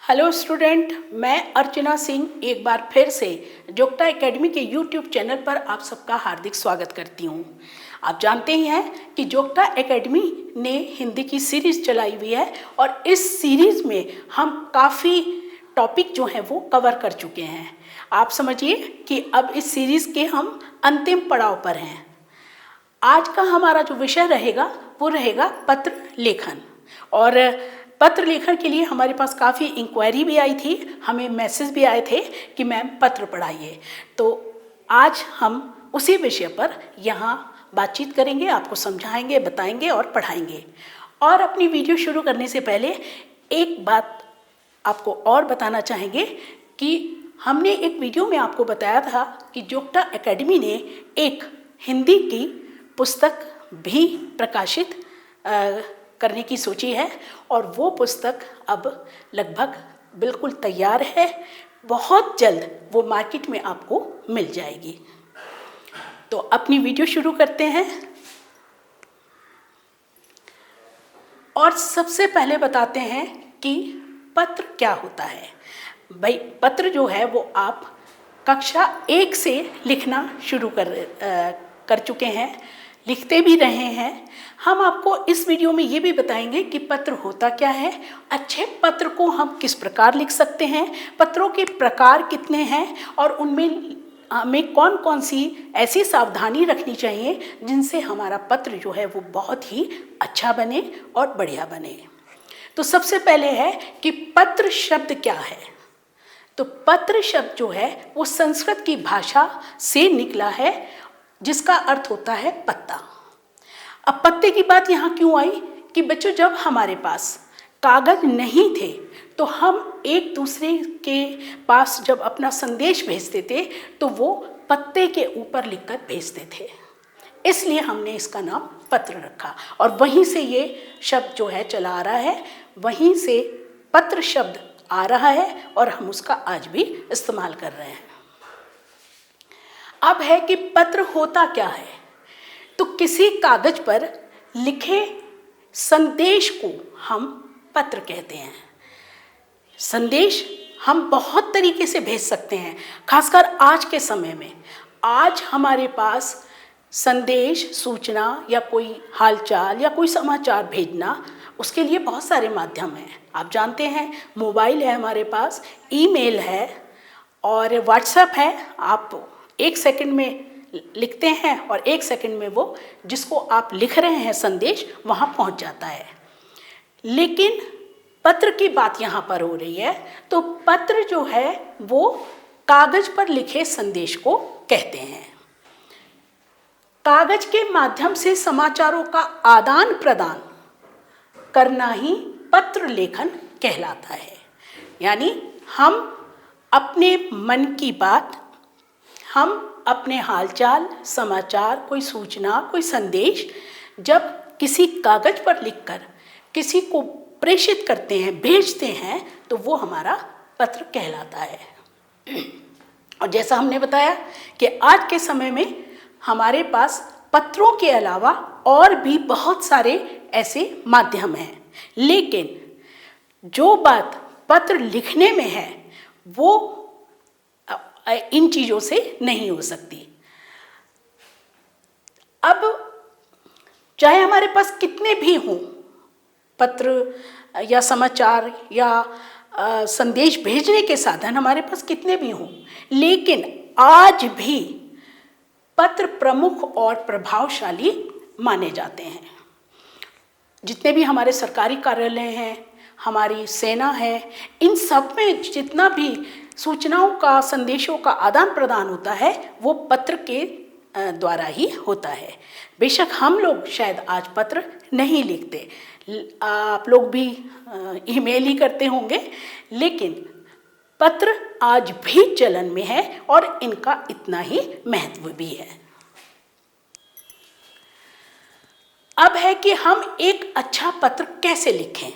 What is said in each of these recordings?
Hello student, मैं अर्चना सिंह एक बार फिर से जोगटा एकेडमी के यूट्यूब चैनल पर आप सबका हार्दिक स्वागत करती हूँ। आप जानते ही हैं कि जोगटा एकेडमी ने हिंदी की सीरीज़ चलाई हुई है और इस सीरीज़ में हम काफ़ी टॉपिक जो हैं वो कवर कर चुके हैं। आप समझिए कि अब इस सीरीज़ के हम अंतिम पड़ाव पर हैं। आज का हमारा जो विषय रहेगा वो रहेगा पत्र लेखन। और पत्र लेखन के लिए हमारे पास काफ़ी इंक्वायरी भी आई थी, हमें मैसेज भी आए थे कि मैम पत्र पढ़ाइए। तो आज हम उसी विषय पर यहाँ बातचीत करेंगे, आपको समझाएंगे, बताएंगे और पढ़ाएंगे। और अपनी वीडियो शुरू करने से पहले एक बात आपको और बताना चाहेंगे कि हमने एक वीडियो में आपको बताया था कि जोगटा एकेडमी ने एक हिंदी की पुस्तक भी प्रकाशित करने की सोची है और वो पुस्तक अब लगभग बिल्कुल तैयार है। बहुत जल्द वो मार्केट में आपको मिल जाएगी। तो अपनी वीडियो शुरू करते हैं। और सबसे पहले बताते हैं कि पत्र क्या होता है। भाई, पत्र जो है वो आप कक्षा 1 से लिखना शुरू कर चुके हैं, लिखते भी रहे हैं। हम आपको इस वीडियो में ये भी बताएंगे कि पत्र होता क्या है, अच्छे पत्र को हम किस प्रकार लिख सकते हैं, पत्रों के प्रकार कितने हैं और उनमें हमें कौन कौन सी ऐसी सावधानी रखनी चाहिए जिनसे हमारा पत्र जो है वो बहुत ही अच्छा बने और बढ़िया बने। तो सबसे पहले है कि पत्र शब्द क्या है। तो पत्र शब्द जो है वो संस्कृत की भाषा से निकला है जिसका अर्थ होता है पत्ता। अब पत्ते की बात यहाँ क्यों आई कि बच्चों, जब हमारे पास कागज नहीं थे तो हम एक दूसरे के पास जब अपना संदेश भेजते थे तो वो पत्ते के ऊपर लिखकर भेजते थे, इसलिए हमने इसका नाम पत्र रखा। और वहीं से ये शब्द जो है चला आ रहा है, वहीं से पत्र शब्द आ रहा है और हम उसका आज भी इस्तेमाल कर रहे हैं। अब है कि पत्र होता क्या है। तो किसी कागज पर लिखे संदेश को हम पत्र कहते हैं। संदेश हम बहुत तरीके से भेज सकते हैं, खासकर आज के समय में। आज हमारे पास संदेश, सूचना या कोई हालचाल या कोई समाचार भेजना, उसके लिए बहुत सारे माध्यम हैं। आप जानते हैं, मोबाइल है हमारे पास, ईमेल है और व्हाट्सएप है। आप 1 सेकंड में लिखते हैं और 1 सेकंड में वो जिसको आप लिख रहे हैं संदेश वहाँ पहुँच जाता है। लेकिन पत्र की बात यहाँ पर हो रही है। तो पत्र जो है वो कागज पर लिखे संदेश को कहते हैं। कागज के माध्यम से समाचारों का आदान प्रदान करना ही पत्र लेखन कहलाता है। यानी हम अपने मन की बात, हम अपने हालचाल, समाचार, कोई सूचना, कोई संदेश जब किसी कागज पर लिखकर किसी को प्रेषित करते हैं, भेजते हैं, तो वो हमारा पत्र कहलाता है। और जैसा हमने बताया कि आज के समय में हमारे पास पत्रों के अलावा और भी बहुत सारे ऐसे माध्यम हैं, लेकिन जो बात पत्र लिखने में है वो इन चीज़ों से नहीं हो सकती। अब चाहे हमारे पास कितने भी हों पत्र या समाचार या संदेश भेजने के साधन, हमारे पास कितने भी हों, लेकिन आज भी पत्र प्रमुख और प्रभावशाली माने जाते हैं। जितने भी हमारे सरकारी कार्यालय हैं, हमारी सेना है, इन सब में जितना भी सूचनाओं का, संदेशों का आदान प्रदान होता है वो पत्र के द्वारा ही होता है। बेशक हम लोग शायद आज पत्र नहीं लिखते, आप लोग भी ईमेल ही करते होंगे, लेकिन पत्र आज भी चलन में है और इनका इतना ही महत्व भी है। अब है कि हम एक अच्छा पत्र कैसे लिखें,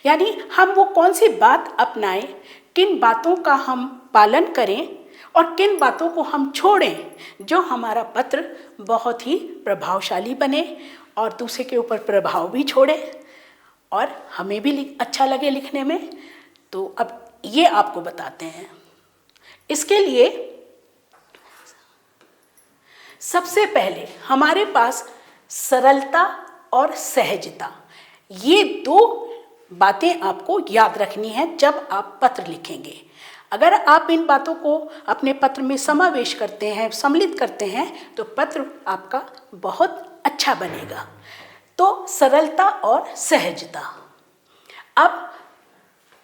यानी हम वो कौन सी बात अपनाएं, किन बातों का हम पालन करें और किन बातों को हम छोड़ें जो हमारा पत्र बहुत ही प्रभावशाली बने और दूसरे के ऊपर प्रभाव भी छोड़े और हमें भी अच्छा लगे लिखने में। तो अब ये आपको बताते हैं। इसके लिए सबसे पहले हमारे पास सरलता और सहजता, ये दो बातें आपको याद रखनी है जब आप पत्र लिखेंगे। अगर आप इन बातों को अपने पत्र में समावेश करते हैं, सम्मिलित करते हैं, तो पत्र आपका बहुत अच्छा बनेगा। तो सरलता और सहजता। अब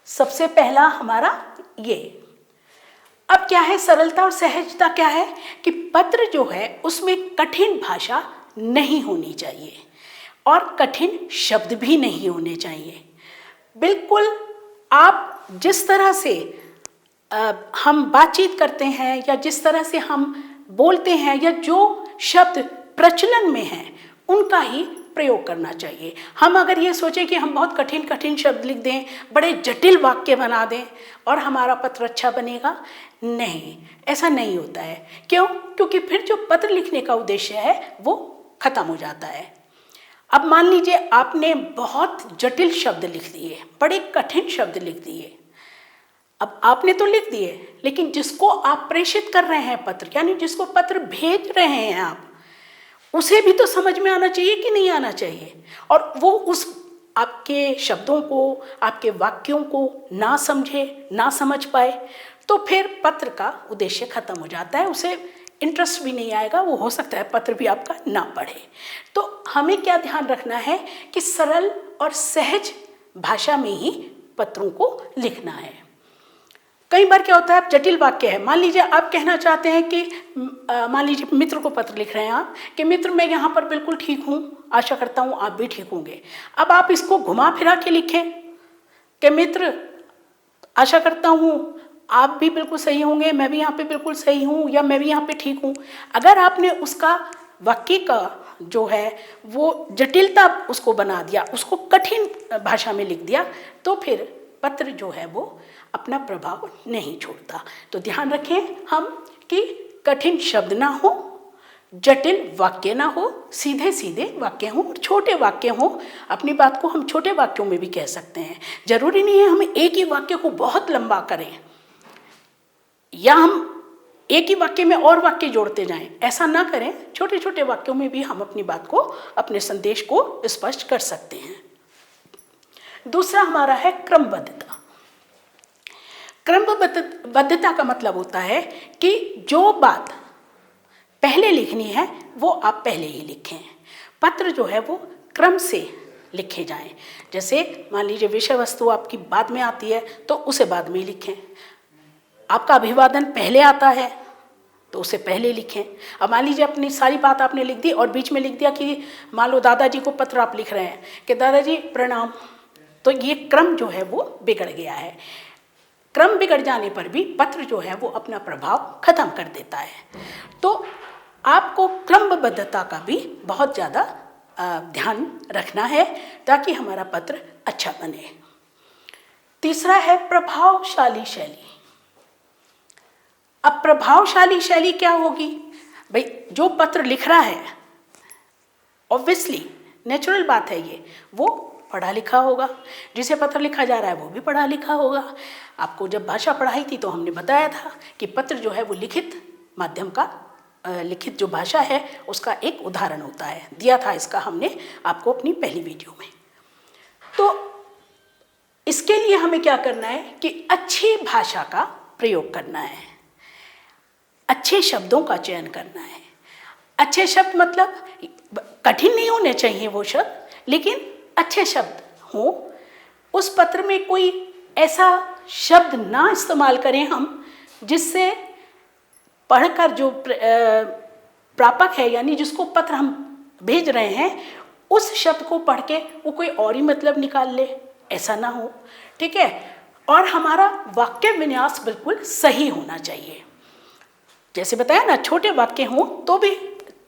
सबसे पहला हमारा ये, अब क्या है सरलता और सहजता? क्या है कि पत्र जो है उसमें कठिन भाषा नहीं होनी चाहिए और कठिन शब्द भी नहीं होने चाहिए। बिल्कुल आप जिस तरह से हम बातचीत करते हैं या जिस तरह से हम बोलते हैं या जो शब्द प्रचलन में हैं उनका ही प्रयोग करना चाहिए। हम अगर ये सोचें कि हम बहुत कठिन कठिन शब्द लिख दें, बड़े जटिल वाक्य बना दें और हमारा पत्र अच्छा बनेगा, नहीं, ऐसा नहीं होता है। क्यों? क्योंकि फिर जो पत्र लिखने का उद्देश्य है वो खत्म हो जाता है। अब मान लीजिए आपने बहुत जटिल शब्द लिख दिए, बड़े कठिन शब्द लिख दिए। अब आपने तो लिख दिए, लेकिन जिसको आप प्रेषित कर रहे हैं पत्र, यानी जिसको पत्र भेज रहे हैं आप, उसे भी तो समझ में आना चाहिए कि नहीं आना चाहिए। और वो उस आपके शब्दों को, आपके वाक्यों को ना समझे, ना समझ पाए, तो फिर पत्र का उद्देश्य खत्म हो जाता है, उसे इंटरेस्ट भी नहीं आएगा, वो हो सकता है पत्र भी आपका ना पढ़े। तो हमें क्या ध्यान रखना है कि सरल और सहज भाषा में ही पत्रों को लिखना है। कई बार क्या होता है, आप जटिल वाक्य है, मान लीजिए आप कहना चाहते हैं कि मान लीजिए मित्र को पत्र लिख रहे हैं आप कि मित्र मैं यहाँ पर बिल्कुल ठीक हूँ, आशा करता हूँ आप भी ठीक होंगे। अब आप इसको घुमा फिरा के लिखें कि मित्र आशा करता हूँ आप भी बिल्कुल सही होंगे, मैं भी यहाँ पे बिल्कुल सही हूँ, या मैं भी यहाँ पे ठीक हूँ। अगर आपने उसका वाक्य का जो है वो जटिलता उसको बना दिया, उसको कठिन भाषा में लिख दिया, तो फिर पत्र जो है वो अपना प्रभाव नहीं छोड़ता। तो ध्यान रखें हम कि कठिन शब्द ना हो, जटिल वाक्य ना हो, सीधे सीधे वाक्य हों और छोटे वाक्य हों। अपनी बात को हम छोटे वाक्यों में भी कह सकते हैं, जरूरी नहीं है हम एक ही वाक्य को बहुत लंबा करें या हम एक ही वाक्य में और वाक्य जोड़ते जाएं, ऐसा ना करें। छोटे छोटे वाक्यों में भी हम अपनी बात को, अपने संदेश को स्पष्ट कर सकते हैं। दूसरा हमारा है क्रमबद्धता। क्रमबद्धता का मतलब होता है कि जो बात पहले लिखनी है वो आप पहले ही लिखें। पत्र जो है वो क्रम से लिखे जाएं। जैसे मान लीजिए विषय वस्तु आपकी बाद में आती है तो उसे बाद में लिखें। आपका अभिवादन पहले आता है तो उसे पहले लिखें। अब मान लीजिए अपनी सारी बात आपने लिख दी और बीच में लिख दिया कि मान लो दादाजी को पत्र आप लिख रहे हैं कि दादाजी प्रणाम, तो ये क्रम जो है वो बिगड़ गया है। क्रम बिगड़ जाने पर भी पत्र जो है वो अपना प्रभाव खत्म कर देता है। तो आपको क्रमबद्धता का भी बहुत ज़्यादा ध्यान रखना है ताकि हमारा पत्र अच्छा बने। तीसरा है प्रभावशाली शैली। अब प्रभावशाली शैली क्या होगी भाई? जो पत्र लिख रहा है, ऑब्वियसली नेचुरल बात है ये, वो पढ़ा लिखा होगा। जिसे पत्र लिखा जा रहा है वो भी पढ़ा लिखा होगा। आपको जब भाषा पढ़ाई थी तो हमने बताया था कि पत्र जो है वो लिखित माध्यम का, लिखित जो भाषा है उसका एक उदाहरण होता है, दिया था इसका हमने आपको अपनी पहली वीडियो में। तो इसके लिए हमें क्या करना है कि अच्छी भाषा का प्रयोग करना है, अच्छे शब्दों का चयन करना है। अच्छे शब्द मतलब कठिन नहीं होने चाहिए वो शब्द, लेकिन अच्छे शब्द हो। उस पत्र में कोई ऐसा शब्द ना इस्तेमाल करें हम जिससे पढ़कर जो प्रापक है, यानी जिसको पत्र हम भेज रहे हैं, उस शब्द को पढ़ के वो कोई और ही मतलब निकाल ले, ऐसा ना हो। ठीक है। और हमारा वाक्य विन्यास बिल्कुल सही होना चाहिए। जैसे बताया ना, छोटे वाक्य हों तो भी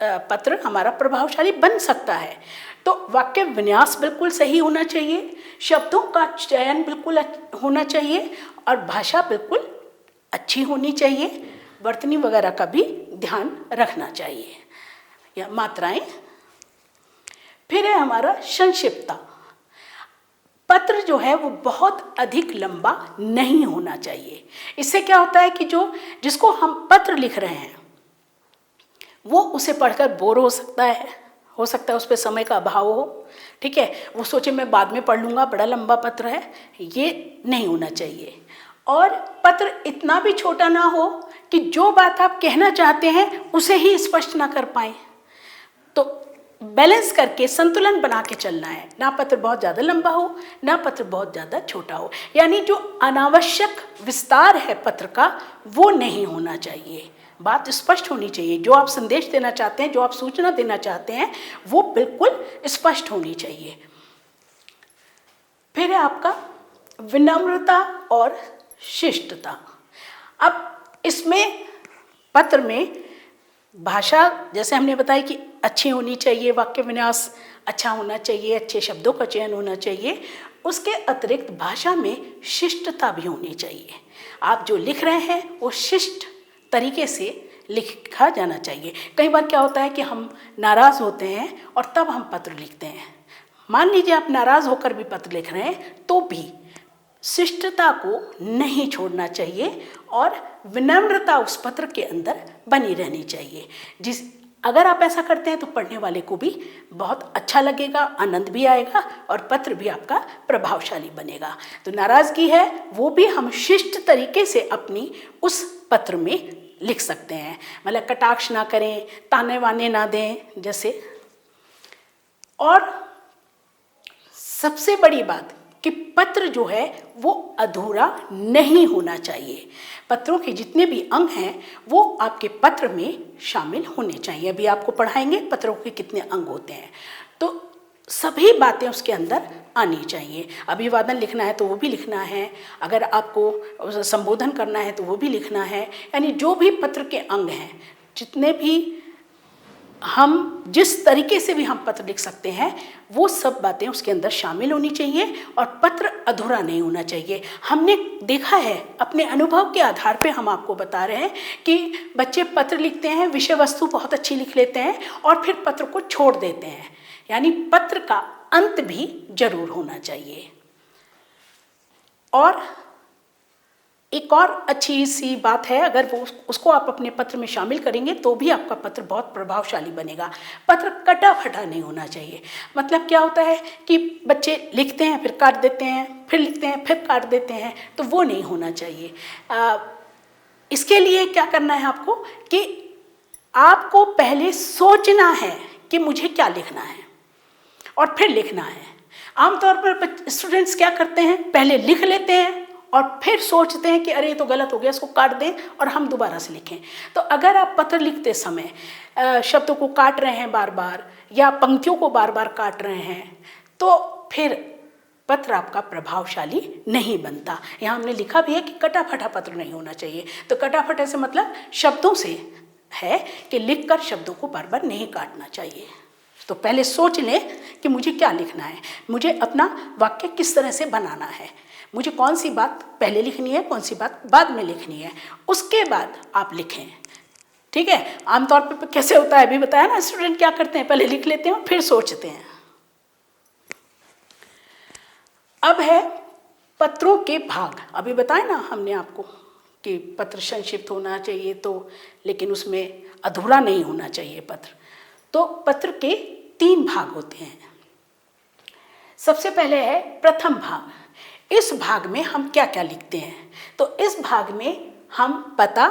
पत्र हमारा प्रभावशाली बन सकता है। तो वाक्य विन्यास बिल्कुल सही होना चाहिए, शब्दों का चयन बिल्कुल होना चाहिए और भाषा बिल्कुल अच्छी होनी चाहिए। वर्तनी वगैरह का भी ध्यान रखना चाहिए, या मात्राएं। फिर है हमारा संक्षिप्तता। पत्र जो है वो बहुत अधिक लंबा नहीं होना चाहिए। इससे क्या होता है कि जिसको हम पत्र लिख रहे हैं वो उसे पढ़कर बोर हो सकता है, उस पर समय का अभाव हो, ठीक है, वो सोचे मैं बाद में पढ़ लूँगा, बड़ा लंबा पत्र है, ये नहीं होना चाहिए। और पत्र इतना भी छोटा ना हो कि जो बात आप कहना चाहते हैं उसे ही स्पष्ट ना कर पाएँ। तो बैलेंस करके संतुलन बना के चलना है, ना पत्र बहुत ज़्यादा लंबा हो ना पत्र बहुत ज़्यादा छोटा हो, यानी जो अनावश्यक विस्तार है पत्र का वो नहीं होना चाहिए। बात स्पष्ट होनी चाहिए, जो आप संदेश देना चाहते हैं, जो आप सूचना देना चाहते हैं वो बिल्कुल स्पष्ट होनी चाहिए। फिर है आपका विनम्रता और शिष्टता। अब इसमें पत्र में भाषा जैसे हमने बताया कि अच्छी होनी चाहिए, वाक्य विन्यास अच्छा होना चाहिए, अच्छे शब्दों का चयन होना चाहिए, उसके अतिरिक्त भाषा में शिष्टता भी होनी चाहिए। आप जो लिख रहे हैं वो शिष्ट तरीके से लिखा जाना चाहिए। कई बार क्या होता है कि हम नाराज़ होते हैं और तब हम पत्र लिखते हैं। मान लीजिए आप नाराज़ होकर भी पत्र लिख रहे हैं तो भी शिष्टता को नहीं छोड़ना चाहिए और विनम्रता उस पत्र के अंदर बनी रहनी चाहिए। अगर आप ऐसा करते हैं तो पढ़ने वाले को भी बहुत अच्छा लगेगा, आनंद भी आएगा और पत्र भी आपका प्रभावशाली बनेगा। तो नाराज़गी है वो भी हम शिष्ट तरीके से अपनी उस पत्र में लिख सकते हैं, मतलब कटाक्ष ना करें, ताने वाने ना दें जैसे। और सबसे बड़ी बात कि पत्र जो है वो अधूरा नहीं होना चाहिए। पत्रों के जितने भी अंग हैं वो आपके पत्र में शामिल होने चाहिए। अभी आपको पढ़ाएंगे पत्रों के कितने अंग होते हैं, तो सभी बातें उसके अंदर आनी चाहिए। अभिवादन लिखना है तो वो भी लिखना है, अगर आपको संबोधन करना है तो वो भी लिखना है, यानी जो भी पत्र के अंग हैं, जितने भी हम जिस तरीके से भी हम पत्र लिख सकते हैं वो सब बातें उसके अंदर शामिल होनी चाहिए और पत्र अधूरा नहीं होना चाहिए। हमने देखा है, अपने अनुभव के आधार पे हम आपको बता रहे हैं कि बच्चे पत्र लिखते हैं, विषय वस्तु बहुत अच्छी लिख लेते हैं और फिर पत्र को छोड़ देते हैं, यानी पत्र का अंत भी जरूर होना चाहिए। और एक और अच्छी सी बात है, अगर वो उसको आप अपने पत्र में शामिल करेंगे तो भी आपका पत्र बहुत प्रभावशाली बनेगा। पत्र कटा फटा नहीं होना चाहिए। मतलब क्या होता है कि बच्चे लिखते हैं फिर काट देते हैं, फिर लिखते हैं फिर काट देते हैं, तो वो नहीं होना चाहिए। इसके लिए क्या करना है आपको कि आपको पहले सोचना है कि मुझे क्या लिखना है और फिर लिखना है। आमतौर पर स्टूडेंट्स क्या करते हैं, पहले लिख लेते हैं और फिर सोचते हैं कि अरे ये तो गलत हो गया, इसको काट दें और हम दोबारा से लिखें। तो अगर आप पत्र लिखते समय शब्दों को काट रहे हैं बार बार या पंक्तियों को बार बार काट रहे हैं तो फिर पत्र आपका प्रभावशाली नहीं बनता। यहाँ हमने लिखा भी है कि कटा फटा पत्र नहीं होना चाहिए। तो कटा फटा से मतलब शब्दों से है कि लिखकर शब्दों को बार बार नहीं काटना चाहिए। तो पहले सोच लें कि मुझे क्या लिखना है, मुझे अपना वाक्य किस तरह से बनाना है, मुझे कौन सी बात पहले लिखनी है, कौन सी बात बाद में लिखनी है, उसके बाद आप लिखें। ठीक है, आमतौर पर कैसे होता है अभी बताया ना, स्टूडेंट क्या करते हैं, पहले लिख लेते हैं और फिर सोचते हैं। अब है पत्रों के भाग। अभी बताया ना हमने आपको कि पत्र संक्षिप्त होना चाहिए तो, लेकिन उसमें अधूरा नहीं होना चाहिए पत्र। तो पत्र के 3 भाग होते हैं। सबसे पहले है प्रथम भाग। इस भाग में हम क्या क्या लिखते हैं, तो इस भाग में हम पता,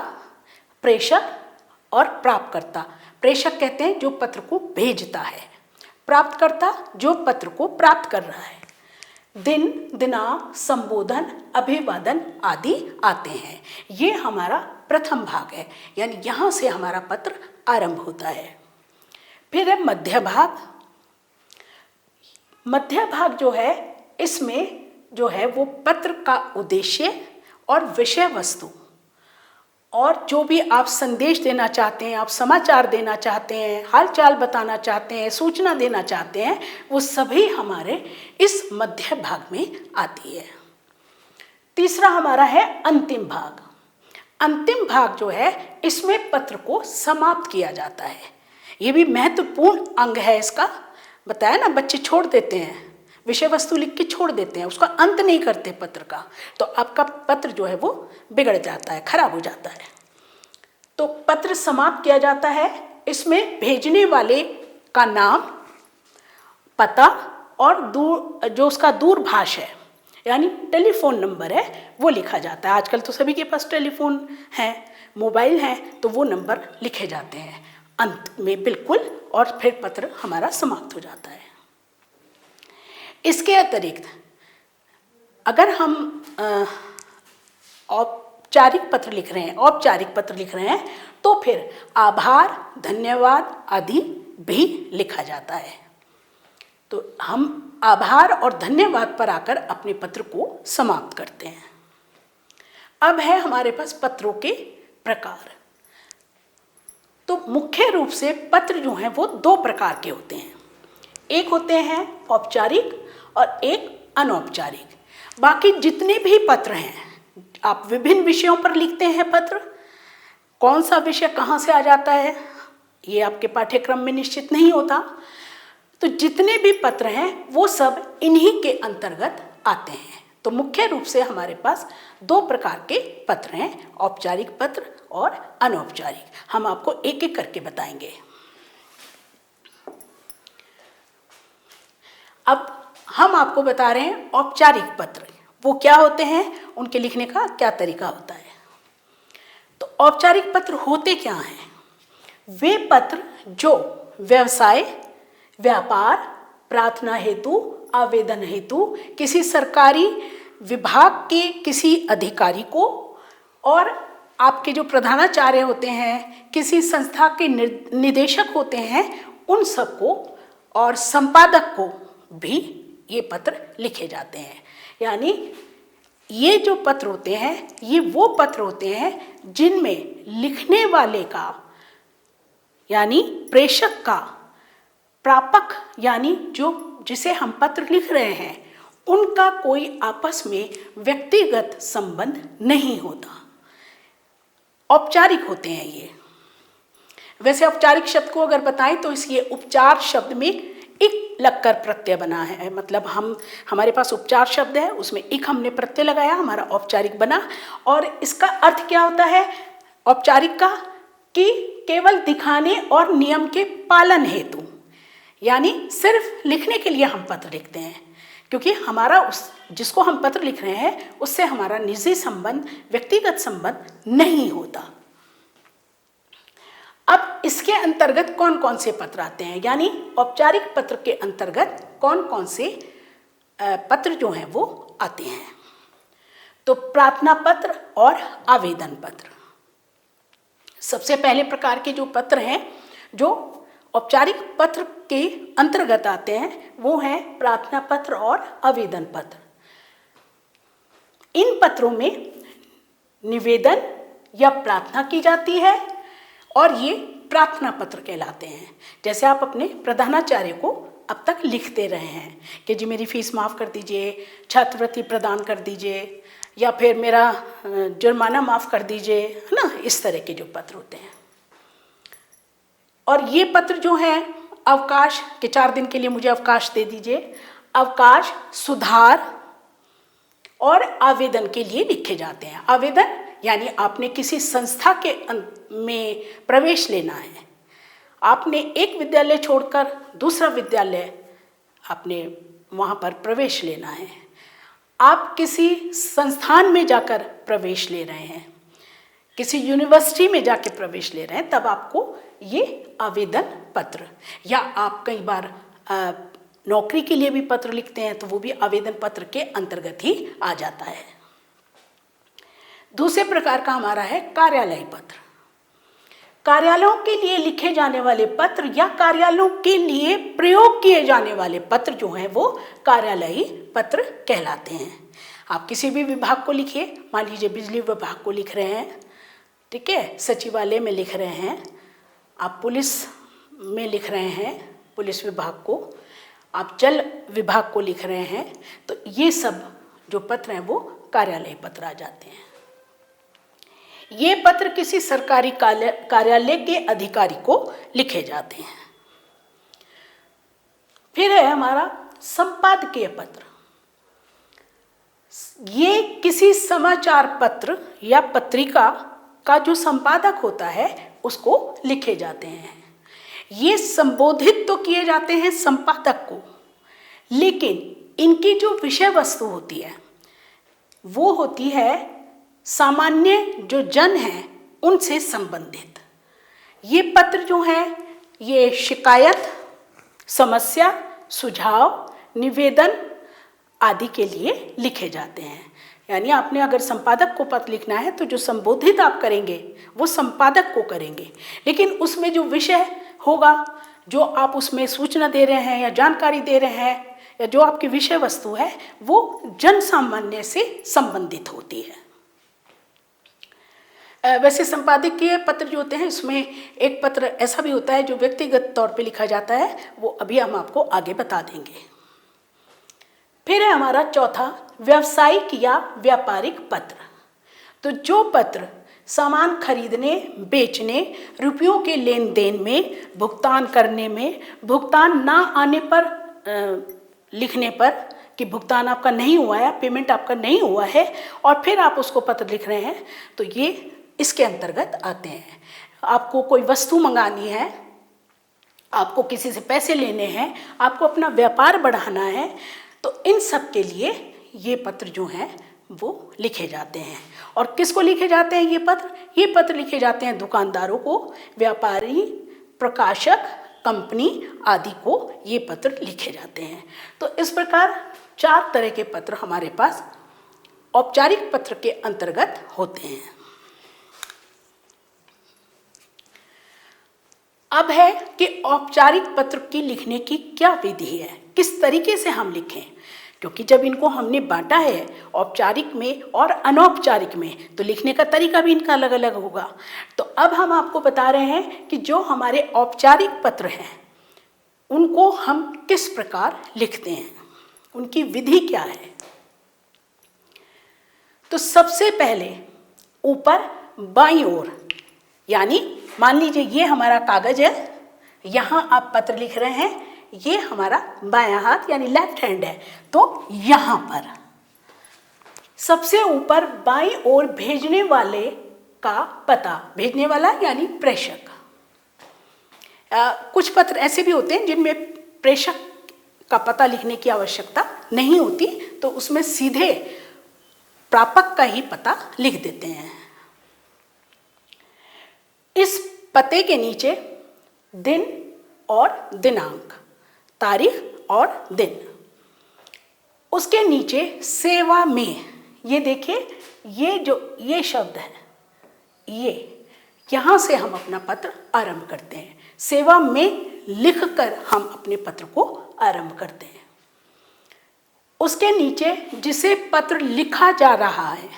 प्रेषक और प्राप्तकर्ता। प्रेषक कहते हैं जो पत्र को भेजता है, प्राप्तकर्ता जो पत्र को प्राप्त कर रहा है, दिन, दिनांक, संबोधन, अभिवादन आदि आते हैं। ये हमारा प्रथम भाग है, यानी यहाँ से हमारा पत्र आरंभ होता है। फिर है मध्य भाग। मध्य भाग जो है इसमें जो है वो पत्र का उद्देश्य और विषय वस्तु और जो भी आप संदेश देना चाहते हैं, आप समाचार देना चाहते हैं, हालचाल बताना चाहते हैं, सूचना देना चाहते हैं, वो सभी हमारे इस मध्य भाग में आती है। तीसरा हमारा है अंतिम भाग। अंतिम भाग जो है इसमें पत्र को समाप्त किया जाता है। ये भी महत्वपूर्ण अंग है इसका। बताया ना, बच्चे छोड़ देते हैं, विषय वस्तु लिख के छोड़ देते हैं, उसका अंत नहीं करते पत्र का, तो आपका पत्र जो है वो बिगड़ जाता है, खराब हो जाता है। तो पत्र समाप्त किया जाता है, इसमें भेजने वाले का नाम, पता और जो उसका दूरभाष है यानी टेलीफोन नंबर है वो लिखा जाता है। आजकल तो सभी के पास टेलीफोन है, मोबाइल है, तो वो नंबर लिखे जाते हैं अंत में बिल्कुल, और फिर पत्र हमारा समाप्त हो जाता है। इसके अतिरिक्त अगर हम औपचारिक पत्र लिख रहे हैं तो फिर आभार, धन्यवाद आदि भी लिखा जाता है। तो हम आभार और धन्यवाद पर आकर अपने पत्र को समाप्त करते हैं। अब है हमारे पास पत्रों के प्रकार। तो मुख्य रूप से पत्र जो हैं वो दो प्रकार के होते हैं, एक होते हैं औपचारिक और एक अनौपचारिक। बाकी जितने भी पत्र हैं, आप विभिन्न विषयों पर लिखते हैं पत्र, कौन सा विषय कहाँ से आ जाता है ये आपके पाठ्यक्रम में निश्चित नहीं होता, तो जितने भी पत्र हैं वो सब इन्हीं के अंतर्गत आते हैं। तो मुख्य रूप से हमारे पास दो प्रकार के पत्र हैं, औपचारिक पत्र और अनौपचारिक। हम आपको एक एक करके बताएंगे। अब हम आपको बता रहे हैं औपचारिक पत्र वो क्या होते हैं, उनके लिखने का क्या तरीका होता है। तो औपचारिक पत्र होते क्या हैं? वे पत्र जो व्यवसाय, व्यापार, प्रार्थना हेतु, आवेदन हेतु किसी सरकारी विभाग के किसी अधिकारी को और आपके जो प्रधानाचार्य होते हैं, किसी संस्था के निदेशक होते हैं, उन सबको और संपादक को भी ये पत्र लिखे जाते हैं। यानी ये जो पत्र होते हैं ये वो पत्र होते हैं जिनमें लिखने वाले का यानी प्रेषक का, प्रापक यानी जो जिसे हम पत्र लिख रहे हैं, उनका कोई आपस में व्यक्तिगत संबंध नहीं होता। औपचारिक होते हैं ये। वैसे औपचारिक शब्द को अगर बताएं तो इसलिए उपचार शब्द में इक लगकर प्रत्यय बना है, मतलब हमारे पास उपचार शब्द है, उसमें इक हमने प्रत्यय लगाया, हमारा औपचारिक बना। और इसका अर्थ क्या होता है औपचारिक का, कि केवल दिखाने और नियम के पालन हेतु, यानी सिर्फ लिखने के लिए हम पत्र लिखते हैं, क्योंकि हमारा जिसको हम पत्र लिख रहे हैं उससे हमारा निजी संबंध, व्यक्तिगत संबंध नहीं होता। अब इसके अंतर्गत कौन कौन से पत्र आते हैं, यानी औपचारिक पत्र के अंतर्गत कौन कौन से पत्र जो हैं वो आते हैं। तो प्रार्थना पत्र और आवेदन पत्र सबसे पहले प्रकार के जो पत्र हैं जो औपचारिक पत्र के अंतर्गत आते हैं वो हैं प्रार्थना पत्र और आवेदन पत्र। इन पत्रों में निवेदन या प्रार्थना की जाती है और ये प्रार्थना पत्र कहलाते हैं। जैसे आप अपने प्रधानाचार्य को अब तक लिखते रहे हैं कि जी मेरी फीस माफ़ कर दीजिए, छात्रवृत्ति प्रदान कर दीजिए, या फिर मेरा जुर्माना माफ़ कर दीजिए, है ना, इस तरह के जो पत्र होते हैं। और ये पत्र जो हैं अवकाश के 4 दिन के लिए मुझे अवकाश दे दीजिए, अवकाश, सुधार और आवेदन के लिए लिखे जाते हैं। आवेदन यानी आपने किसी संस्था के में प्रवेश लेना है, आपने एक विद्यालय छोड़कर दूसरा विद्यालय आपने वहाँ पर प्रवेश लेना है, आप किसी संस्थान में जाकर प्रवेश ले रहे हैं, किसी यूनिवर्सिटी में जाकर प्रवेश ले रहे हैं, तब आपको ये आवेदन पत्र, या आप कई बार नौकरी के लिए भी पत्र लिखते हैं तो वो भी आवेदन पत्र के अंतर्गत ही आ जाता है। दूसरे प्रकार का हमारा है कार्यालय पत्र। कार्यालयों के लिए लिखे जाने वाले पत्र या कार्यालयों के लिए प्रयोग किए जाने वाले पत्र जो हैं वो कार्यालयी पत्र कहलाते हैं। आप किसी भी विभाग को लिखिए, मान लीजिए बिजली विभाग को लिख रहे हैं, ठीक है, सचिवालय में लिख रहे हैं, आप पुलिस में लिख रहे हैं, पुलिस विभाग को, आप जल विभाग को लिख रहे हैं, तो ये सब जो पत्र हैं वो कार्यालय पत्र आ जाते हैं। ये पत्र किसी सरकारी कार्यालय के अधिकारी को लिखे जाते हैं। फिर है हमारा संपादकीय पत्र। ये किसी समाचार पत्र या पत्रिका का जो संपादक होता है उसको लिखे जाते हैं। ये संबोधित तो किए जाते हैं संपादक को, लेकिन इनकी जो विषय वस्तु होती है वो होती है सामान्य जो जन है उनसे संबंधित। ये पत्र जो हैं ये शिकायत, समस्या, सुझाव, निवेदन आदि के लिए लिखे जाते हैं। यानी आपने अगर संपादक को पत्र लिखना है तो जो संबोधित आप करेंगे वो संपादक को करेंगे, लेकिन उसमें जो विषय होगा, जो आप उसमें सूचना दे रहे हैं या जानकारी दे रहे हैं या जो आपकी विषय वस्तु है वो जन सामान्य से संबंधित होती है। वैसे संपादकीय पत्र जो होते हैं इसमें एक पत्र ऐसा भी होता है जो व्यक्तिगत तौर पे लिखा जाता है, वो अभी हम आपको आगे बता देंगे। फिर है हमारा चौथा व्यावसायिक या व्यापारिक पत्र। तो जो पत्र सामान खरीदने, बेचने, रुपयों के लेन देन में, भुगतान करने में, भुगतान ना आने पर लिखने पर कि भुगतान आपका नहीं हुआ है, पेमेंट आपका नहीं हुआ है और फिर आप उसको पत्र लिख रहे हैं, तो ये इसके अंतर्गत आते हैं। आपको कोई वस्तु मंगानी है, आपको किसी से पैसे लेने हैं, आपको अपना व्यापार बढ़ाना है, तो इन सब के लिए ये पत्र जो हैं वो लिखे जाते हैं। और किसको लिखे जाते हैं ये पत्र? ये पत्र लिखे जाते हैं दुकानदारों को, व्यापारी, प्रकाशक, कंपनी आदि को ये पत्र लिखे जाते हैं। तो इस प्रकार 4 तरह के पत्र हमारे पास औपचारिक पत्र के अंतर्गत होते हैं। अब है कि औपचारिक पत्र की लिखने की क्या विधि है, किस तरीके से हम लिखें, क्योंकि जब इनको हमने बांटा है औपचारिक में और अनौपचारिक में, तो लिखने का तरीका भी इनका अलग अलग होगा। तो अब हम आपको बता रहे हैं कि जो हमारे औपचारिक पत्र हैं उनको हम किस प्रकार लिखते हैं, उनकी विधि क्या है। तो सबसे पहले ऊपर बाईं ओर, यानी मान लीजिए ये हमारा कागज है, यहाँ आप पत्र लिख रहे हैं, ये हमारा बायां हाथ यानी लेफ्ट हैंड है, तो यहाँ पर सबसे ऊपर बाईं ओर भेजने वाले का पता, भेजने वाला यानी प्रेषक। कुछ पत्र ऐसे भी होते हैं जिनमें प्रेषक का पता लिखने की आवश्यकता नहीं होती, तो उसमें सीधे प्रापक का ही पता लिख देते हैं। इस पते के नीचे दिन और दिनांक, तारीख और दिन, उसके नीचे सेवा में, ये देखिए ये शब्द है, ये यहाँ से हम अपना पत्र आरंभ करते हैं। सेवा में लिखकर हम अपने पत्र को आरंभ करते हैं। उसके नीचे जिसे पत्र लिखा जा रहा है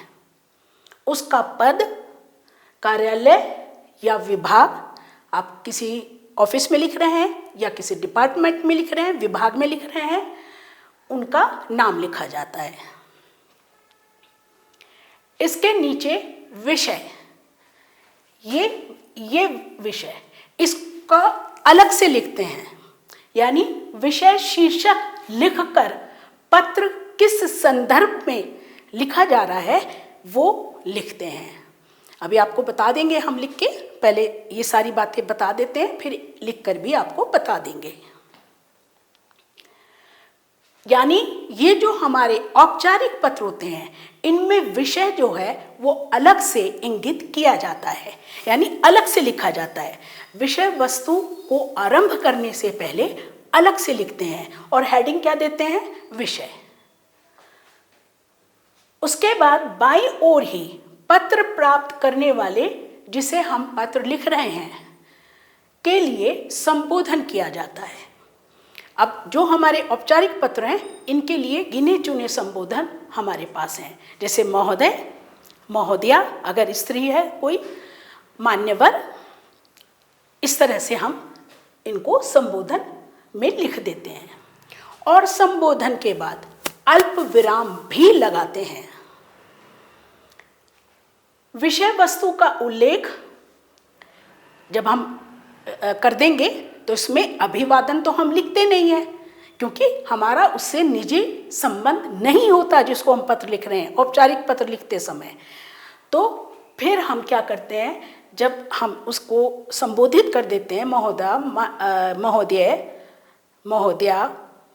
उसका पद, कार्यालय या विभाग, आप किसी ऑफिस में लिख रहे हैं या किसी डिपार्टमेंट में लिख रहे हैं, विभाग में लिख रहे हैं, उनका नाम लिखा जाता है। इसके नीचे विषय, ये विषय, इसका अलग से लिखते हैं, यानी विषय शीर्षक लिखकर पत्र किस संदर्भ में लिखा जा रहा है वो लिखते हैं। अभी आपको बता देंगे हम लिख के, पहले ये सारी बातें बता देते हैं, फिर लिखकर भी आपको बता देंगे। यानी ये जो हमारे औपचारिक पत्र होते हैं इनमें विषय जो है वो अलग से इंगित किया जाता है, यानी अलग से लिखा जाता है। विषय वस्तु को आरंभ करने से पहले अलग से लिखते हैं और हेडिंग क्या देते हैं? विषय। उसके बाद बाईं ओर ही पत्र प्राप्त करने वाले, जिसे हम पत्र लिख रहे हैं, के लिए संबोधन किया जाता है। अब जो हमारे औपचारिक पत्र हैं इनके लिए गिने चुने संबोधन हमारे पास हैं, जैसे महोदय, महोदया, अगर स्त्री है कोई, मान्यवर, इस तरह से हम इनको संबोधन में लिख देते हैं। और संबोधन के बाद अल्प विराम भी लगाते हैं। विषय वस्तु का उल्लेख जब हम कर देंगे तो इसमें अभिवादन तो हम लिखते नहीं हैं, क्योंकि हमारा उससे निजी संबंध नहीं होता जिसको हम पत्र लिख रहे हैं औपचारिक पत्र लिखते समय। तो फिर हम क्या करते हैं, जब हम उसको संबोधित कर देते हैं महोदय, महोदया,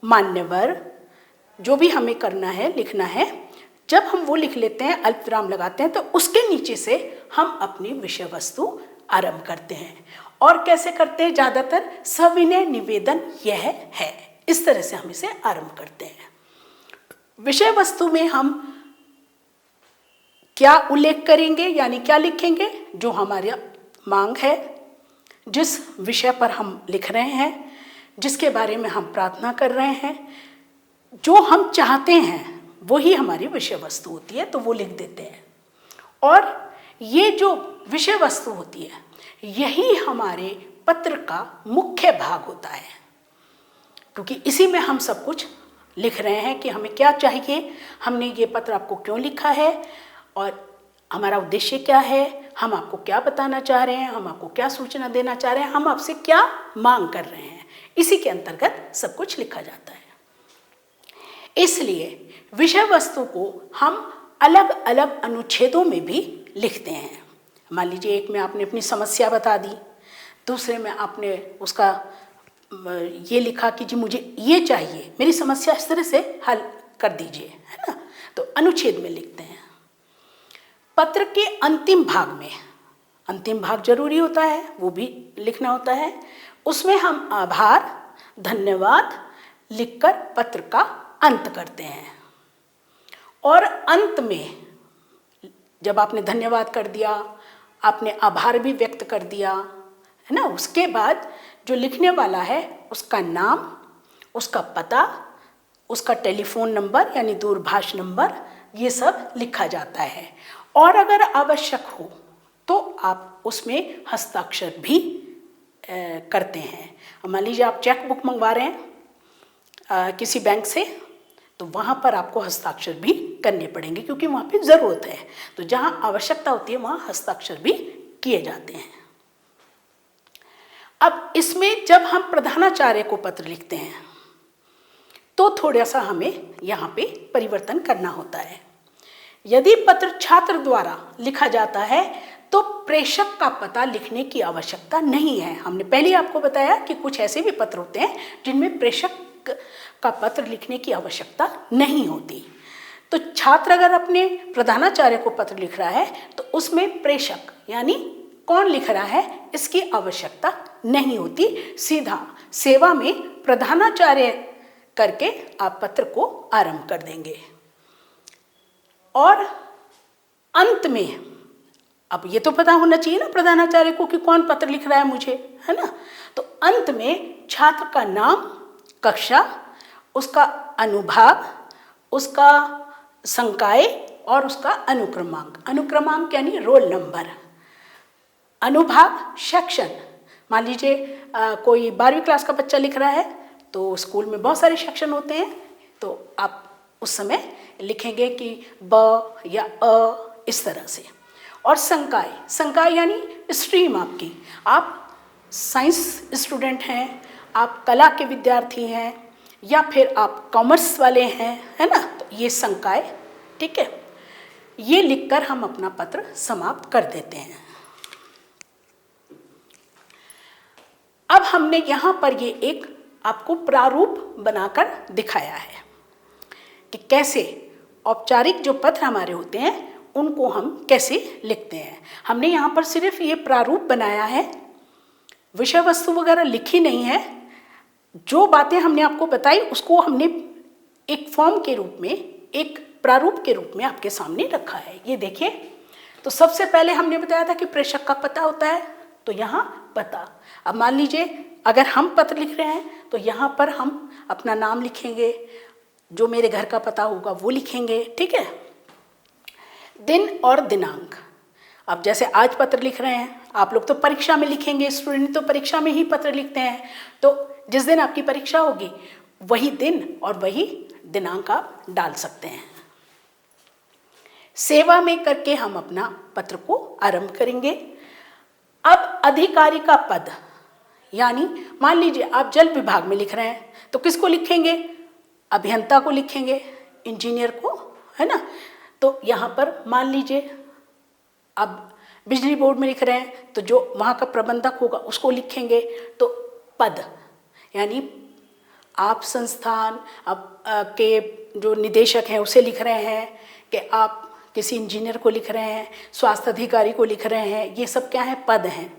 मान्यवर, जो भी हमें करना है लिखना है, जब हम वो लिख लेते हैं, अल्पविराम लगाते हैं, तो उसके नीचे से हम अपनी विषय वस्तु आरंभ करते हैं। और कैसे करते हैं? ज़्यादातर सविनय निवेदन यह है, इस तरह से हम इसे आरंभ करते हैं। विषय वस्तु में हम क्या उल्लेख करेंगे, यानी क्या लिखेंगे? जो हमारी मांग है, जिस विषय पर हम लिख रहे हैं, जिसके बारे में हम प्रार्थना कर रहे हैं, जो हम चाहते हैं वही हमारी विषय वस्तु होती है, तो वो लिख देते हैं। और ये जो विषय वस्तु होती है यही हमारे पत्र का मुख्य भाग होता है, क्योंकि इसी में हम सब कुछ लिख रहे हैं कि हमें क्या चाहिए, हमने ये पत्र आपको क्यों लिखा है और हमारा उद्देश्य क्या है, हम आपको क्या बताना चाह रहे हैं, हम आपको क्या सूचना देना चाह रहे हैं, हम आपसे क्या मांग कर रहे हैं, इसी के अंतर्गत सब कुछ लिखा जाता है। इसलिए विषय वस्तु को हम अलग अलग अनुच्छेदों में भी लिखते हैं। मान लीजिए एक में आपने अपनी समस्या बता दी, दूसरे में आपने उसका ये लिखा कि जी मुझे ये चाहिए, मेरी समस्या इस तरह से हल कर दीजिए, है ना, तो अनुच्छेद में लिखते हैं। पत्र के अंतिम भाग में, अंतिम भाग जरूरी होता है, वो भी लिखना होता है, उसमें हम आभार, धन्यवाद लिखकर पत्र का अंत करते हैं। और अंत में जब आपने धन्यवाद कर दिया, आपने आभार भी व्यक्त कर दिया, है ना, उसके बाद जो लिखने वाला है उसका नाम, उसका पता, उसका टेलीफोन नंबर यानी दूरभाष नंबर, ये सब लिखा जाता है। और अगर आवश्यक हो तो आप उसमें हस्ताक्षर भी करते हैं। मान लीजिए आप चेक बुक मंगवा रहे हैं किसी बैंक से, तो वहाँ पर आपको हस्ताक्षर भी करने पड़ेंगे, क्योंकि वहाँ पे ज़रूरत है। तो जहाँ आवश्यकता होती है वहाँ हस्ताक्षर भी किए जाते हैं। अब इसमें जब हम प्रधानाचार्य को पत्र लिखते हैं तो थोड़ा सा हमें यहाँ पे परिवर्तन करना होता है। यदि पत्र छात्र द्वारा लिखा जाता है तो प्रेषक का पता लिखने की आवश्यकता नहीं है। हमने पहले आपको बताया कि कुछ ऐसे भी पत्र होते हैं जिनमें प्रेषक का पत्र लिखने की आवश्यकता नहीं होती। तो छात्र अगर अपने प्रधानाचार्य को पत्र लिख रहा है तो उसमें प्रेषक यानी कौन लिख रहा है इसकी आवश्यकता नहीं होती। सीधा सेवा में प्रधानाचार्य करके आप पत्र को आरंभ कर देंगे। और अंत में, अब ये तो पता होना चाहिए ना प्रधानाचार्य को कि कौन पत्र लिख रहा है मुझे, है ना, तो अंत में छात्र का नाम, कक्षा, उसका अनुभाग, उसका संकाय और उसका अनुक्रमांक। अनुक्रमांक यानी रोल नंबर। अनुभाग सेक्शन, मान लीजिए कोई 12वीं क्लास का बच्चा लिख रहा है तो स्कूल में बहुत सारे सेक्शन होते हैं, तो आप उस समय लिखेंगे कि ब या अ, इस तरह से। और संकाय, संकाय यानी स्ट्रीम आपकी, आप साइंस स्टूडेंट हैं, आप कला के विद्यार्थी हैं या फिर आप कॉमर्स वाले हैं, है ना, तो ये संकाय, ठीक है। ये लिखकर हम अपना पत्र समाप्त कर देते हैं। अब हमने यहाँ पर ये एक आपको प्रारूप बनाकर दिखाया है कि कैसे औपचारिक जो पत्र हमारे होते हैं उनको हम कैसे लिखते हैं। हमने यहाँ पर सिर्फ ये प्रारूप बनाया है, विषय वस्तु वगैरह लिखी नहीं है। जो बातें हमने आपको बताई उसको हमने एक फॉर्म के रूप में, एक प्रारूप के रूप में आपके सामने रखा है। ये देखिए, तो सबसे पहले हमने बताया था कि प्रेषक का पता होता है, तो यहाँ पता। अब मान लीजिए अगर हम पत्र लिख रहे हैं तो यहाँ पर हम अपना नाम लिखेंगे, जो मेरे घर का पता होगा वो लिखेंगे, ठीक है। दिन और दिनांक, अब जैसे आज पत्र लिख रहे हैं, आप लोग तो परीक्षा में लिखेंगे, स्टूडेंट तो परीक्षा में ही पत्र लिखते हैं, तो जिस दिन आपकी परीक्षा होगी वही दिन और वही दिनांक आप डाल सकते हैं। सेवा में करके हम अपना पत्र को आरंभ करेंगे। अब अधिकारी का पद, यानी मान लीजिए आप जल विभाग में लिख रहे हैं तो किसको लिखेंगे? अभियंता को लिखेंगे, इंजीनियर को, है ना। तो यहाँ पर मान लीजिए अब बिजली बोर्ड में लिख रहे हैं तो जो वहाँ का प्रबंधक होगा उसको लिखेंगे। तो पद यानी आप संस्थान के जो निदेशक हैं उसे लिख रहे हैं, कि आप किसी इंजीनियर को लिख रहे हैं, स्वास्थ्य अधिकारी को लिख रहे हैं, ये सब क्या है? पद हैं।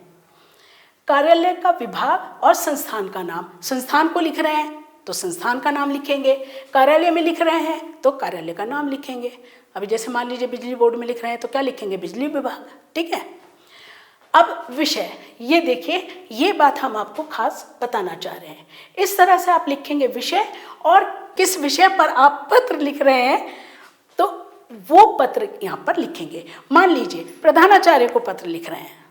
कार्यालय का विभाग और संस्थान का नाम, संस्थान को लिख रहे हैं तो संस्थान का नाम लिखेंगे, कार्यालय में लिख रहे हैं तो कार्यालय का नाम लिखेंगे। अभी जैसे मान लीजिए बिजली बोर्ड में लिख रहे हैं तो क्या लिखेंगे? बिजली विभाग, ठीक है। अब विषय, ये देखिए, ये बात हम आपको खास बताना चाह रहे हैं। इस तरह से आप लिखेंगे विषय, और किस विषय पर आप पत्र लिख रहे हैं तो वो पत्र यहाँ पर लिखेंगे। मान लीजिए प्रधानाचार्य को पत्र लिख रहे हैं,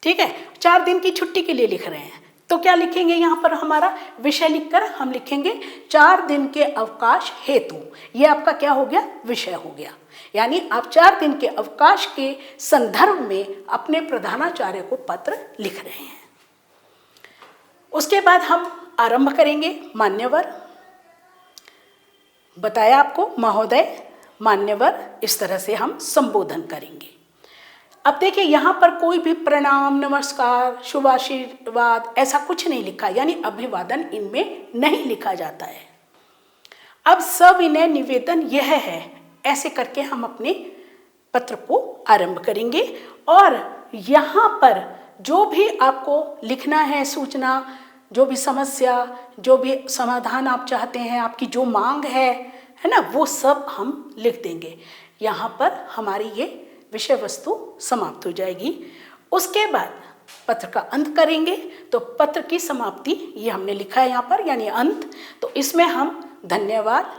ठीक है, 4 दिन की छुट्टी के लिए लिख रहे हैं, तो क्या लिखेंगे? यहाँ पर हमारा विषय लिखकर हम लिखेंगे 4 दिन के अवकाश हेतु। ये आपका क्या हो गया? विषय हो गया। यानी आप 4 दिन के अवकाश के संदर्भ में अपने प्रधानाचार्य को पत्र लिख रहे हैं। उसके बाद हम आरंभ करेंगे। मान्यवर, बताया आपको, महोदय, मान्यवर, इस तरह से हम संबोधन करेंगे। अब देखिए यहाँ पर कोई भी प्रणाम, नमस्कार, शुभ आशीर्वाद ऐसा कुछ नहीं लिखा, यानी अभिवादन इनमें नहीं लिखा जाता है। अब सविनय निवेदन यह है, ऐसे करके हम अपने पत्र को आरंभ करेंगे। और यहाँ पर जो भी आपको लिखना है, सूचना, जो भी समस्या, जो भी समाधान आप चाहते हैं, आपकी जो मांग है ना, वो सब हम लिख देंगे। यहाँ पर हमारी ये विषय वस्तु समाप्त हो जाएगी। उसके बाद पत्र का अंत करेंगे। तो पत्र की समाप्ति ये हमने लिखा है यहाँ पर, यानी अंत। तो इसमें हम धन्यवाद,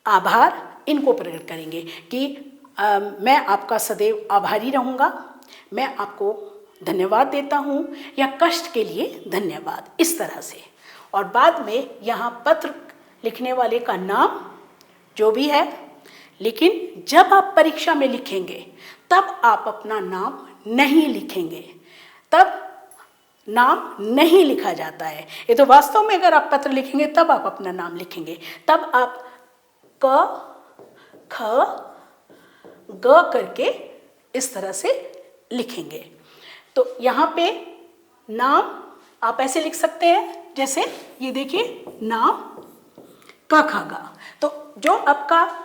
आभार इनको प्रकट करेंगे कि मैं आपका सदैव आभारी रहूँगा, मैं आपको धन्यवाद देता हूँ, या कष्ट के लिए धन्यवाद, इस तरह से। और बाद में यहाँ पत्र लिखने वाले का नाम जो भी है, लेकिन जब आप परीक्षा में लिखेंगे तब आप अपना नाम नहीं लिखेंगे, तब नाम नहीं लिखा जाता है। ये तो वास्तव में अगर आप पत्र लिखेंगे तब आप अपना नाम लिखेंगे, तब आप क ख ग करके इस तरह से लिखेंगे। तो यहाँ पे नाम आप ऐसे लिख सकते हैं, जैसे ये देखिए, नाम क ख ग। तो जो आपका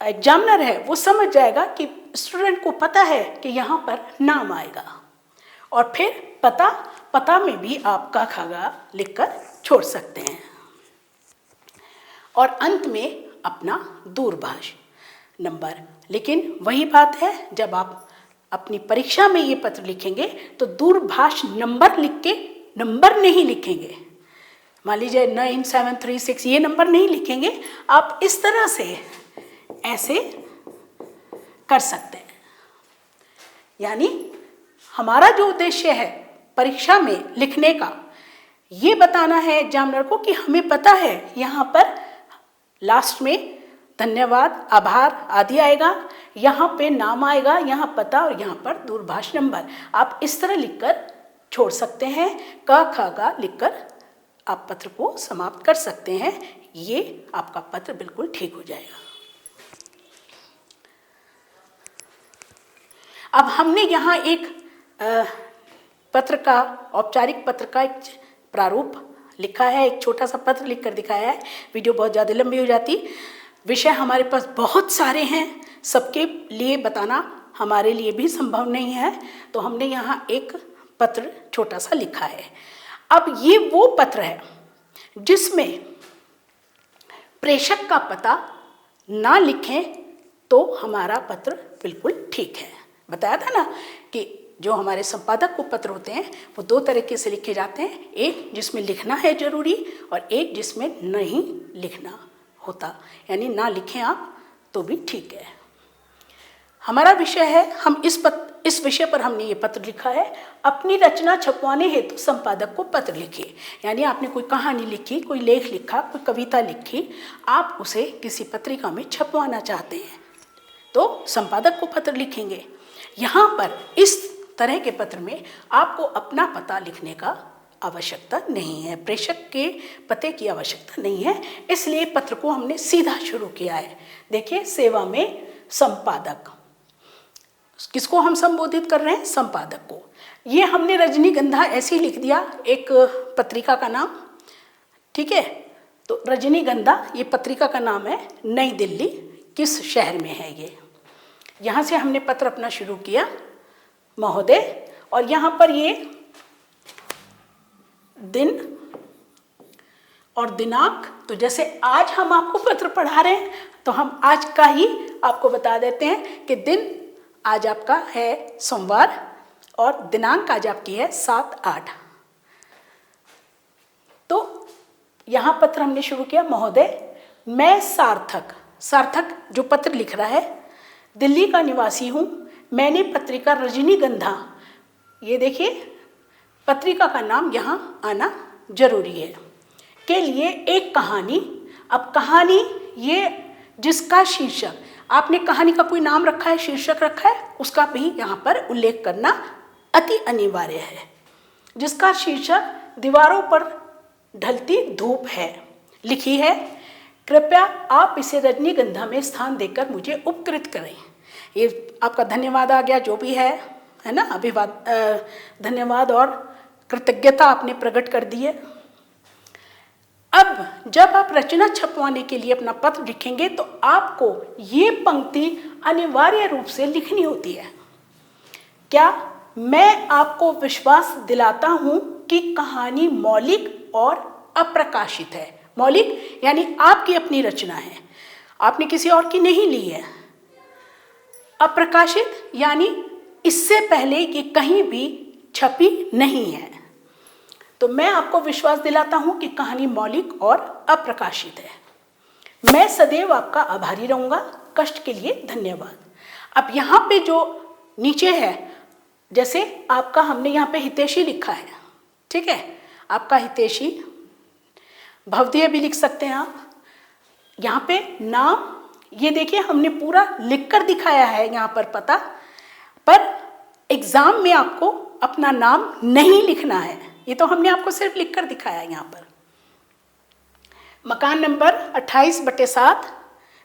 एग्जामिनर है वो समझ जाएगा कि स्टूडेंट को पता है कि यहाँ पर नाम आएगा। और फिर पता में भी आप क ख ग लिखकर छोड़ सकते हैं। और अंत में अपना दूरभाष नंबर। लेकिन वही बात है, जब आप अपनी परीक्षा में ये पत्र लिखेंगे तो दूरभाष नंबर लिख के नंबर नहीं लिखेंगे। मान लीजिए 9736, ये नंबर नहीं लिखेंगे, आप इस तरह से ऐसे कर सकते हैं। यानी हमारा जो उद्देश्य है परीक्षा में लिखने का, ये बताना है एग्जामिनर को कि हमें पता है यहाँ पर लास्ट में धन्यवाद, आभार आदि आएगा, यहाँ पे नाम आएगा, यहाँ पता, और यहाँ पर दूरभाष नंबर। आप इस तरह लिखकर छोड़ सकते हैं। क ख ग लिखकर आप पत्र को समाप्त कर सकते हैं। ये आपका पत्र बिल्कुल ठीक हो जाएगा। अब हमने यहाँ एक पत्र का, औपचारिक पत्र का एक प्रारूप लिखा है, एक छोटा सा पत्र लिखकर दिखाया है। वीडियो बहुत ज़्यादा लंबी हो जाती, विषय हमारे पास बहुत सारे हैं, सबके लिए बताना हमारे लिए भी संभव नहीं है, तो हमने यहाँ एक पत्र छोटा सा लिखा है। अब ये वो पत्र है जिसमें प्रेषक का पता ना लिखें तो हमारा पत्र बिल्कुल ठीक है। बताया था ना कि जो हमारे संपादक को पत्र होते हैं वो 2 तरीके से लिखे जाते हैं, एक जिसमें लिखना है जरूरी और एक जिसमें नहीं लिखना होता, यानी ना लिखें आप तो भी ठीक है। हमारा विषय है, हम इस विषय पर हमने ये पत्र लिखा है। अपनी रचना छपवाने हेतु संपादक को पत्र लिखिए। यानी आपने कोई कहानी लिखी, कोई लेख लिखा, कोई कविता लिखी, आप उसे किसी पत्रिका में छपवाना चाहते हैं तो संपादक को पत्र लिखेंगे। यहाँ पर इस तरह के पत्र में आपको अपना पता लिखने का आवश्यकता नहीं है, प्रेषक के पते की आवश्यकता नहीं है, इसलिए पत्र को हमने सीधा शुरू किया है। देखिए, सेवा में संपादक, किसको हम संबोधित कर रहे हैं? संपादक को। ये हमने रजनीगंधा ऐसे ही लिख दिया, एक पत्रिका का नाम, ठीक है। तो रजनीगंधा ये पत्रिका का नाम है, नई दिल्ली, किस शहर में है ये। यहाँ से हमने पत्र अपना शुरू किया, महोदय, और यहाँ पर ये दिन और दिनांक, तो जैसे आज हम आपको पत्र पढ़ा रहे हैं तो हम आज का ही आपको बता देते हैं कि दिन आज आपका है सोमवार और दिनांक आज आपकी है 7/8। तो यहाँ पत्र हमने शुरू किया, महोदय मैं सार्थक जो पत्र लिख रहा है, दिल्ली का निवासी हूँ। मैंने पत्रिका रजनीगंधा, ये देखिए पत्रिका का नाम यहाँ आना जरूरी है, के लिए एक कहानी। अब कहानी, ये जिसका शीर्षक, आपने कहानी का कोई नाम रखा है, शीर्षक रखा है, उसका भी यहाँ पर उल्लेख करना अति अनिवार्य है। जिसका शीर्षक दीवारों पर ढलती धूप है, लिखी है। कृपया आप इसे रजनीगंधा में स्थान देकर मुझे उपकृत करें। ये आपका धन्यवाद आ गया, जो भी है ना, धन्यवाद और कृतज्ञता आपने प्रकट कर दी है। अब जब आप रचना छपवाने के लिए अपना पत्र लिखेंगे तो आपको ये पंक्ति अनिवार्य रूप से लिखनी होती है। क्या? मैं आपको विश्वास दिलाता हूं कि कहानी मौलिक और अप्रकाशित है। मौलिक यानी आपकी अपनी रचना है, आपने किसी और की नहीं ली है। अप्रकाशित यानी इससे पहले ये कहीं भी छपी नहीं है। तो मैं आपको विश्वास दिलाता हूं कि कहानी मौलिक और अप्रकाशित है। मैं सदैव आपका आभारी रहूंगा। कष्ट के लिए धन्यवाद। अब यहाँ पे जो नीचे है, जैसे आपका हमने यहाँ पे हितैषी लिखा है, ठीक है, आपका हितैषी, भवदीय भी लिख सकते हैं आप। यहाँ पे नाम, ये देखिए हमने पूरा लिखकर दिखाया है यहाँ पर पता, पर एग्जाम में आपको अपना नाम नहीं लिखना है, ये तो हमने आपको सिर्फ लिखकर दिखाया है। यहाँ पर मकान नंबर 28/7,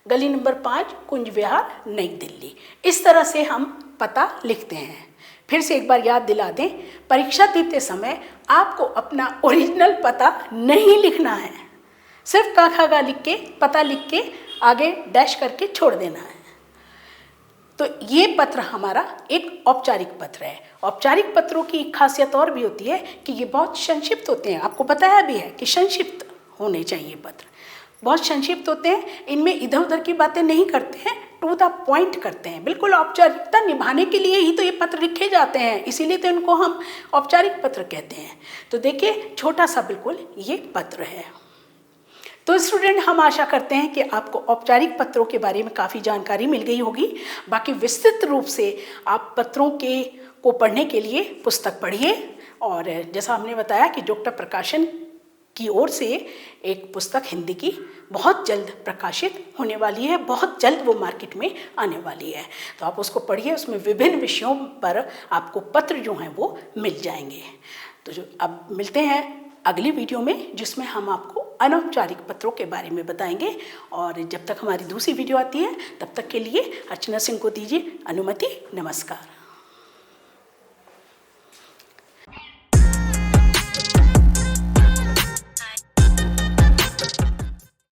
गली नंबर 5, कुंज विहार, नई दिल्ली। इस तरह से हम पता लिखते हैं। फिर से एक बार याद दिला दें, परीक्षा देते समय आपको अपना ओरिजिनल पता नहीं लिखना है, सिर्फ क ख ग लिख के, पता लिख के आगे डैश करके छोड़ देना है। तो ये पत्र हमारा एक औपचारिक पत्र है। औपचारिक पत्रों की खासियत और भी होती है कि ये बहुत संक्षिप्त होते हैं। आपको बताया भी है कि संक्षिप्त होने चाहिए पत्र, बहुत संक्षिप्त होते हैं। इनमें इधर उधर की बातें नहीं करते हैं, टू द पॉइंट करते हैं। बिल्कुल औपचारिकता निभाने के लिए ही तो ये पत्र लिखे जाते हैं, इसीलिए तो इनको हम औपचारिक पत्र कहते हैं। तो देखिए, छोटा सा बिल्कुल ये पत्र है। तो स्टूडेंट, हम आशा करते हैं कि आपको औपचारिक पत्रों के बारे में काफ़ी जानकारी मिल गई होगी। बाकी विस्तृत रूप से आप पत्रों को पढ़ने के लिए पुस्तक पढ़िए। और जैसा हमने बताया कि जोगटो प्रकाशन की ओर से एक पुस्तक हिंदी की बहुत जल्द प्रकाशित होने वाली है, बहुत जल्द वो मार्केट में आने वाली है। तो आप उसको पढ़िए, उसमें विभिन्न विषयों पर आपको पत्र जो हैं वो मिल जाएंगे। तो जो अब मिलते हैं अगली वीडियो में, जिसमें हम आपको अनौपचारिक पत्रों के बारे में बताएंगे। और जब तक हमारी दूसरी वीडियो आती है, तब तक के लिए अर्चना सिंह को दीजिए अनुमति। नमस्कार।